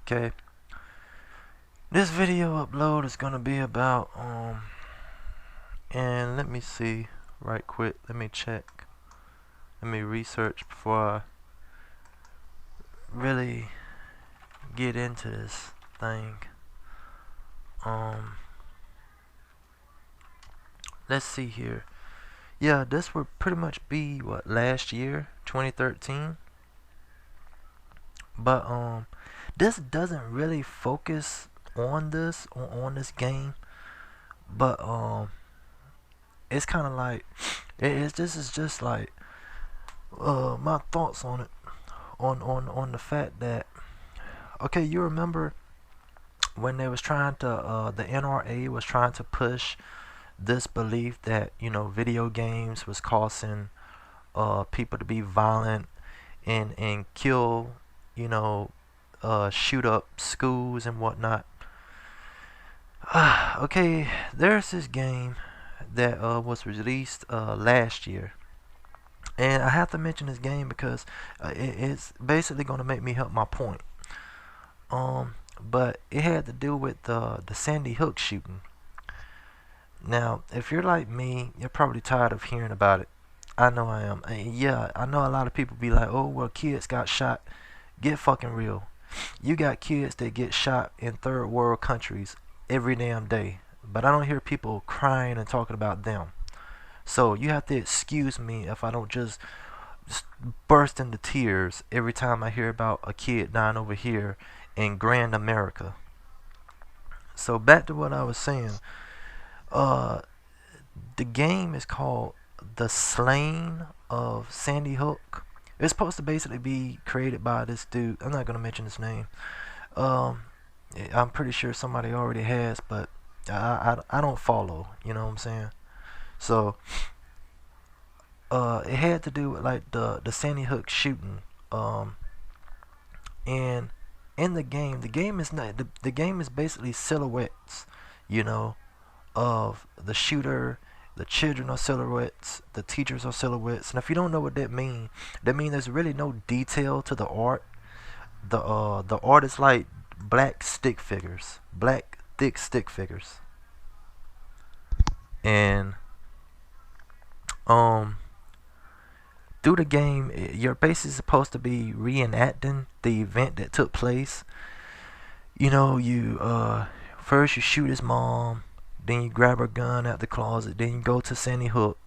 Okay, this video upload is gonna be about and let me see right quick. Let me check. Let me research before I really get into this thing. Um, let's see here. Yeah, this would pretty much be what last year, 2013. But this doesn't really focus on this game. But it's kind of like this is just like my thoughts on it on the fact that okay, you remember when they was trying to the NRA was trying to push this belief that video games was causing people to be violent and kill, you know shoot up schools and whatnot. Okay, there's this game that was released last year, and I have to mention this game because it's basically going to make me help my point. But it had to do with the Sandy Hook shooting. Now, if you're like me, you're probably tired of hearing about it. I know I am. And yeah, I know a lot of people be like, "Oh, well, kids got shot." Get fucking real. You got kids that get shot in third world countries every damn day, but I don't hear people crying and talking about them. So you have to excuse me if I don't just burst into tears every time I hear about a kid dying over here in Grand America. So back to what I was saying. Uh, the game is called The Slaying of Sandy Hook. It's supposed to basically be created by this dude. I'm not gonna mention his name. Um, I'm pretty sure somebody already has, but I don't follow. You know what I'm saying? So it had to do with like the Sandy Hook shooting. Um, and in the game is not the game is basically silhouettes. You know, of the shooter. The children are silhouettes. The teachers are silhouettes. And if you don't know what that means there's really no detail to the art. The art is like black stick figures, black thick stick figures, and um through the game you're basically supposed to be reenacting the event that took place. You first you shoot his mom, then you grab her gun out the closet, then you go to Sandy Hook,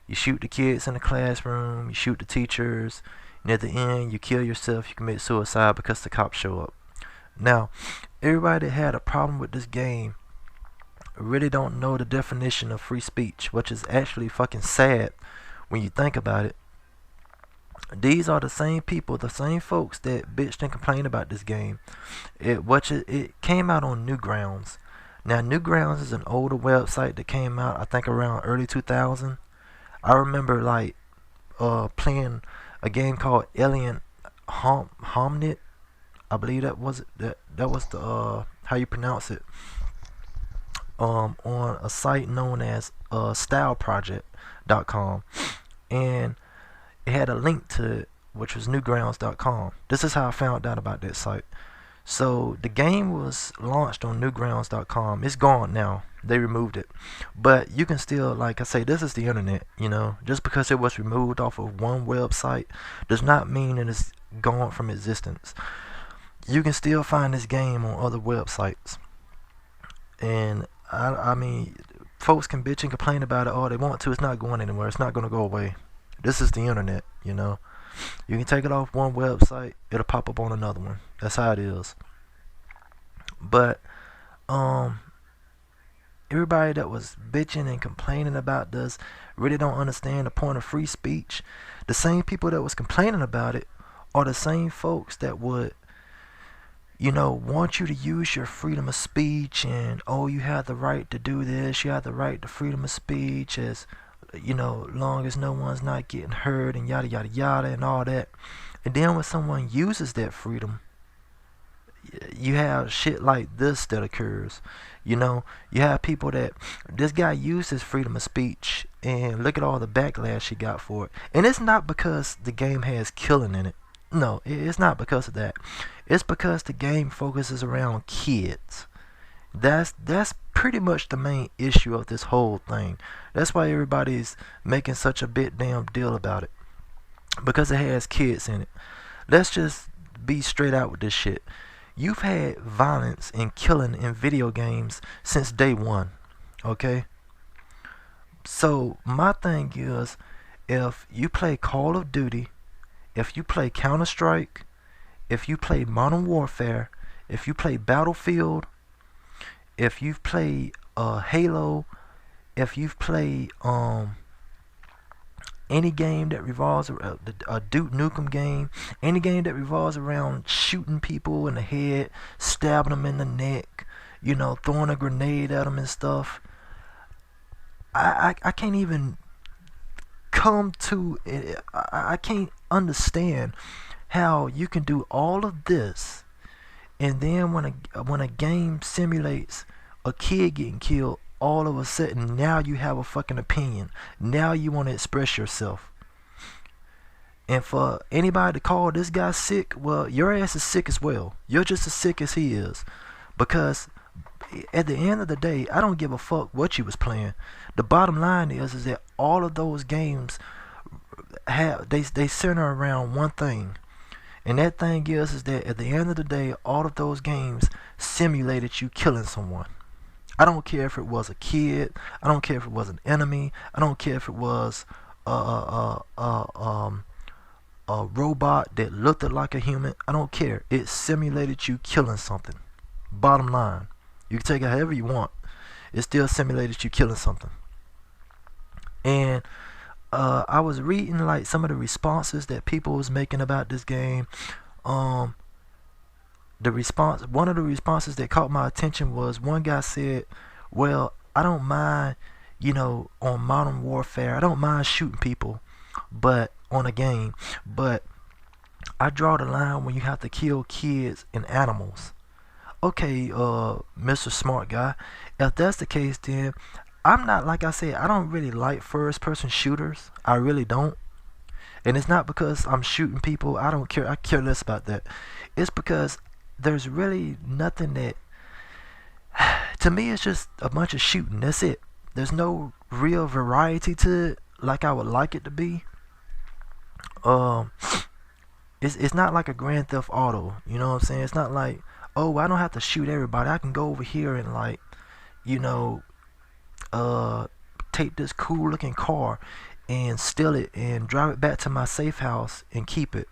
you shoot the kids in the classroom, you shoot the teachers, and at the end you kill yourself, you commit suicide because the cops show up. Now, everybody that had a problem with this game really don't know the definition of free speech, which is actually fucking sad when you think about it. These are the same people, the same folks that bitched and complained about this game. It came out on Newgrounds. Now, Newgrounds is an older website that came out, I think, around early 2000. I remember like playing a game called Alien Homnit. I believe that was the how you pronounce it. On a site known as styleproject.com, and it had a link to it, which was newgrounds.com. This is how I found out about that site. So the game was launched on newgrounds.com. It's gone now. They removed it. But you can still, like I say, this is the internet, Just because it was removed off of one website does not mean that it's gone from existence. You can still find this game on other websites. And I mean, folks can bitch and complain about it all they want to. It's not going anywhere. It's not going to go away. This is the internet. You can take it off one website, it'll pop up on another one. That's how it is. But everybody that was bitching and complaining about this really don't understand the point of free speech. The same people that was complaining about it are the same folks that would want you to use your freedom of speech, and oh, you have the right to do this, you have the right to freedom of speech, as long as no one's not getting hurt and yada yada yada and all that. And then when someone uses that freedom, you have shit like this that occurs. You have people that this guy used his freedom of speech, and look at all the backlash he got for it. And it's not because the game has killing in it. No, it's not because of that. It's because the game focuses around kids. That's pretty much the main issue of this whole thing. That's why everybody's making such a big damn deal about it, because it has kids in it. Let's just be straight out with this shit. You've had violence and killing in video games since day one, okay? So my thing is, if you play Call of Duty, if you play Counter Strike, if you play Modern Warfare, if you play Battlefield, if you've played Halo, if you've played any game that revolves around a Duke Nukem game, any game that revolves around shooting people in the head, stabbing them in the neck, you know, throwing a grenade at them and stuff, I can't even come to it. I can't understand how you can do all of this, and then when a game simulates a kid getting killed, all of a sudden now you have a fucking opinion. Now you want to express yourself. And for anybody to call this guy sick, well, your ass is sick as well. You're just as sick as he is. Because at the end of the day, I don't give a fuck what you was playing. The bottom line is that all of those games they center around one thing. And that thing is that at the end of the day, all of those games simulated you killing someone. I don't care if it was a kid. I don't care if it was an enemy. I don't care if it was a robot that looked like a human. I don't care. It simulated you killing something. Bottom line, you can take it however you want. It still simulated you killing something. And I was reading like some of the responses that people was making about this game. One of the responses that caught my attention was one guy said, well, I don't mind, you know, on Modern Warfare, I don't mind shooting people, but on a game, but I draw the line when you have to kill kids and animals. Okay, Mr. Smart Guy, if that's the case, then I'm not, like I said, I don't really like first person shooters. I really don't. And it's not because I'm shooting people. I don't care. I care less about that. It's because there's really nothing that, to me, it's just a bunch of shooting. That's it. There's no real variety to it like I would like it to be. It's not like a Grand Theft Auto. You know what I'm saying? It's not like, oh, I don't have to shoot everybody. I can go over here and, like, you know, take this cool looking car and steal it and drive it back to my safe house and keep it.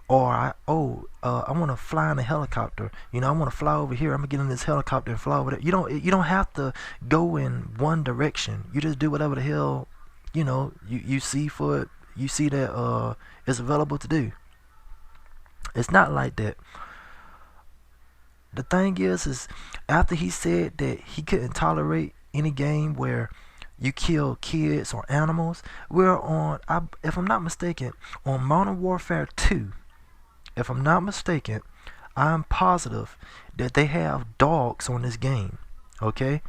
Or I want to fly in a helicopter. You know, I want to fly over here. I'm gonna get in this helicopter and fly over there. You don't have to go in one direction. You just do whatever the hell, you know, you see for it. You see that it's available to do. It's not like that. The thing is after he said that he couldn't tolerate any game where you kill kids or animals, we're on, if I'm not mistaken, on Modern Warfare 2. If I'm not mistaken, I'm positive that they have dogs on this game. Okay?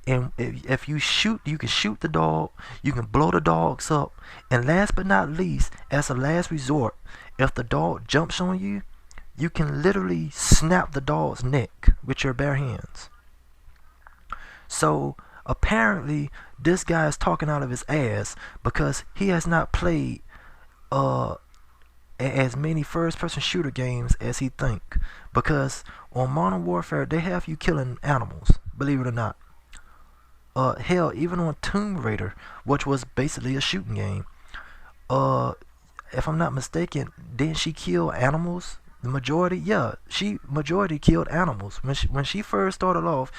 And if you shoot, you can shoot the dog, you can blow the dogs up, and last but not least, as a last resort, if the dog jumps on you, you can literally snap the dog's neck with your bare hands. So apparently this guy is talking out of his ass because he has not played as many first person shooter games as he think. Because on Modern Warfare they have you killing animals, believe it or not. Hell, even on Tomb Raider, which was basically a shooting game, if I'm not mistaken, didn't she kill animals? The majority, yeah, majority killed animals. When she first started off,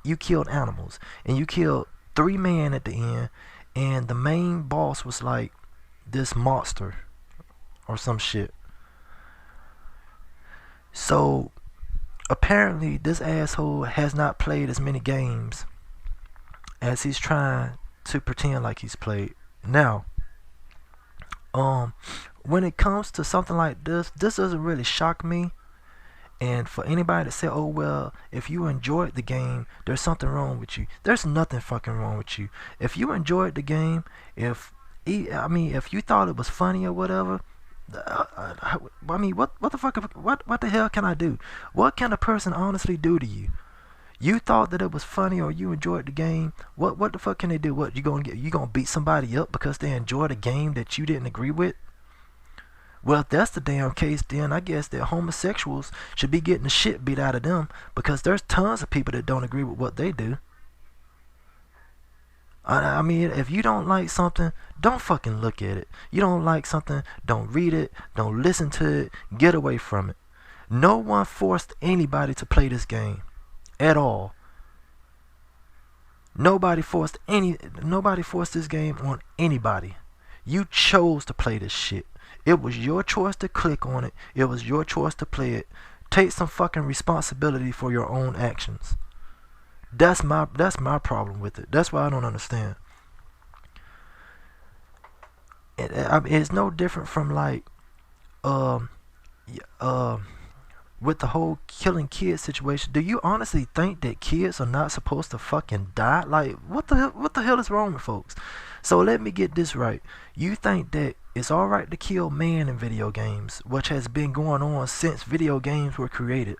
you killed animals, and you killed 3 men at the end, and the main boss was like this monster or some shit. So apparently this asshole has not played as many games as he's trying to pretend like he's played. Now, when it comes to something like this doesn't really shock me. And for anybody to say, oh well, if you enjoyed the game, there's something wrong with you. There's nothing fucking wrong with you. If you enjoyed the game, if you thought it was funny or whatever, I mean, what the fuck? What the hell can I do? What can a person honestly do to you? You thought that it was funny or you enjoyed the game. What the fuck can they do? What you gonna beat somebody up because they enjoyed a game that you didn't agree with? Well, if that's the damn case, then I guess that homosexuals should be getting the shit beat out of them because there's tons of people that don't agree with what they do. I mean, if you don't like something, don't fucking look at it. You don't like something, don't read it, don't listen to it, get away from it. No one forced anybody to play this game at all. Nobody forced this game on anybody. You chose to play this shit. It was your choice to click on it. It was your choice to play it. Take some fucking responsibility for your own actions. That's my problem with it. That's why I don't understand. It's no different from like um with the whole killing kids situation. Do you honestly think that kids are not supposed to fucking die? Like what the hell is wrong with folks? So let me get this right. You think that it's alright to kill man in video games, which has been going on since video games were created.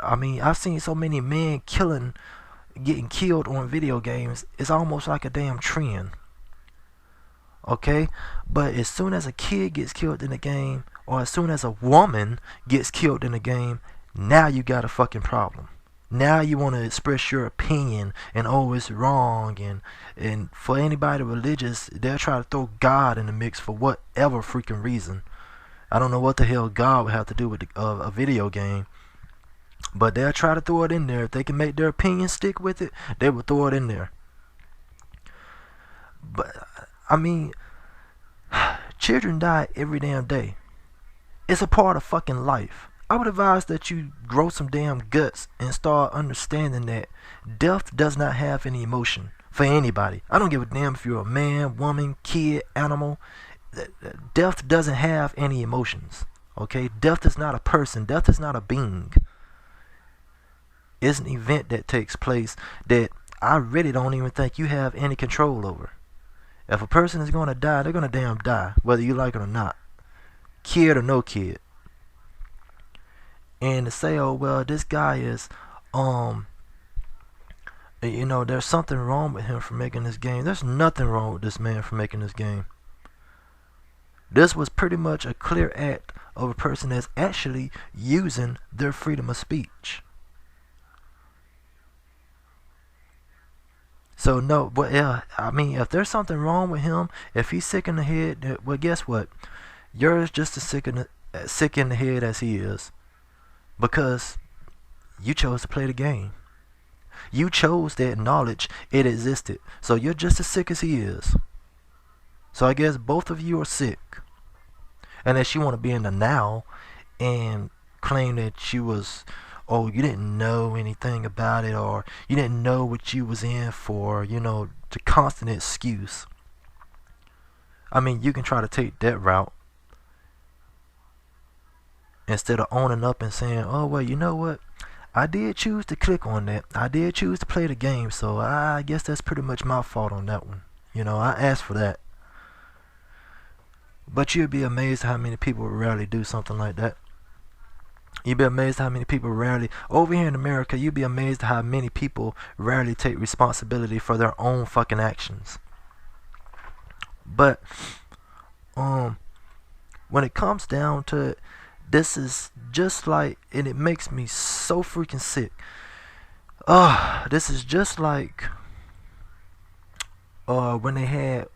I mean, I've seen so many men getting killed on video games. It's almost like a damn trend. Okay? But as soon as a kid gets killed in the game, or as soon as a woman gets killed in the game, now you got a fucking problem. Now you want to express your opinion and oh it's wrong, and for anybody religious, they'll try to throw God in the mix for whatever freaking reason. I don't know what the hell God would have to do with a video game. But they'll try to throw it in there. If they can make their opinion stick with it, they will throw it in there. But, I mean, children die every damn day. It's a part of fucking life. I would advise that you grow some damn guts and start understanding that death does not have any emotion for anybody. I don't give a damn if you're a man, woman, kid, animal. Death doesn't have any emotions. Okay? Death is not a person. Death is not a being. It's an event that takes place that I really don't even think you have any control over. If a person is going to die, they're going to damn die, whether you like it or not. Kid or no kid. And to say, oh, well, this guy is, there's something wrong with him for making this game. There's nothing wrong with this man for making this game. This was pretty much a clear act of a person that's actually using their freedom of speech. So no, but yeah, I mean, if there's something wrong with him, if he's sick in the head, well, guess what? You're just as sick in the head as he is, because you chose to play the game. You chose to acknowledge it existed. So you're just as sick as he is. So I guess both of you are sick. Unless you want to be in the now and claim that you you didn't know anything about it, or you didn't know what you was in for, the constant excuse. I mean, you can try to take that route instead of owning up and saying, oh, well, you know what? I did choose to click on that. I did choose to play the game, so I guess that's pretty much my fault on that one. I asked for that. But you'd be amazed how many people rarely do something like that. You'd be amazed how many people over here in America, you'd be amazed how many people rarely take responsibility for their own fucking actions. But, when it comes down to it, this is just like, and it makes me so freaking sick. This is just like, when they had,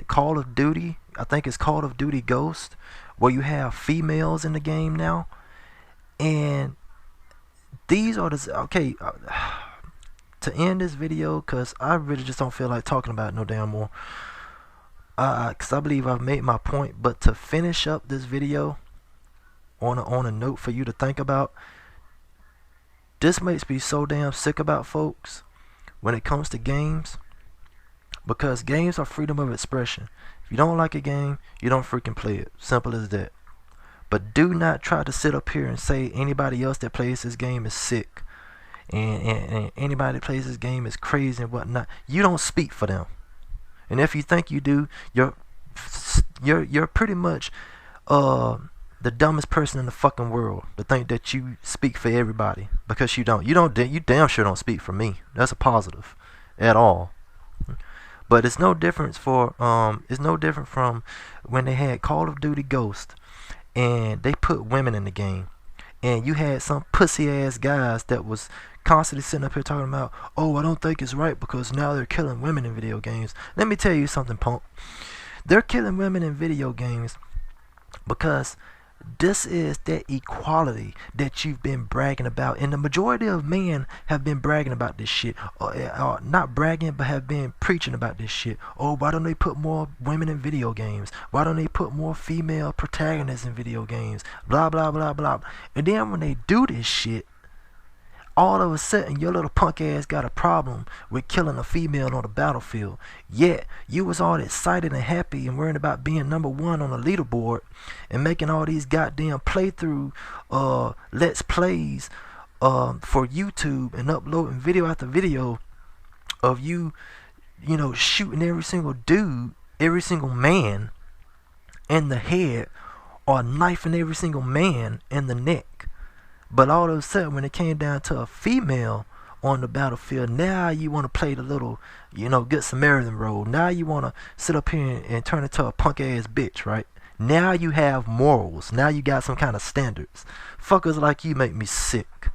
Call of Duty? I think it's Call of Duty Ghost, where you have females in the game now. And these are okay, to end this video, because I really just don't feel like talking about it no damn more, because I believe I've made my point. But to finish up this video on a note for you to think about, this makes me so damn sick about folks when it comes to games, because games are freedom of expression. If you don't like a game, you don't freaking play it. Simple as that. But do not try to sit up here and say anybody else that plays this game is sick, and anybody that plays this game is crazy and whatnot. You don't speak for them. And if you think you do, you're pretty much uh the dumbest person in the fucking world to think that you speak for everybody, because you don't. You damn sure don't speak for me. That's a positive at all. But it's no difference for it's no different from when they had Call of Duty Ghost and they put women in the game, and you had some pussy ass guys that was constantly sitting up here talking about, oh, I don't think it's right because now they're killing women in video games. Let me tell you something, punk. They're killing women in video games because this is that equality that you've been bragging about, and the majority of men have been bragging about this shit, or not bragging, but have been preaching about this shit. Oh, why don't they put more women in video games? Why don't they put more female protagonists in video games? Blah blah blah blah. And then when they do this shit, all of a sudden your little punk ass got a problem with killing a female on the battlefield. Yet you was all excited and happy and worrying about being #1 on the leaderboard and making all these goddamn playthrough let's plays for YouTube and uploading video after video of you know, shooting every single dude, every single man in the head, or knifing every single man in the neck. But all of a sudden, when it came down to a female on the battlefield, now you want to play the little, you know, good Samaritan role. Now you want to sit up here and turn into a punk ass bitch, right? Now you have morals. Now you got some kind of standards. Fuckers like you make me sick.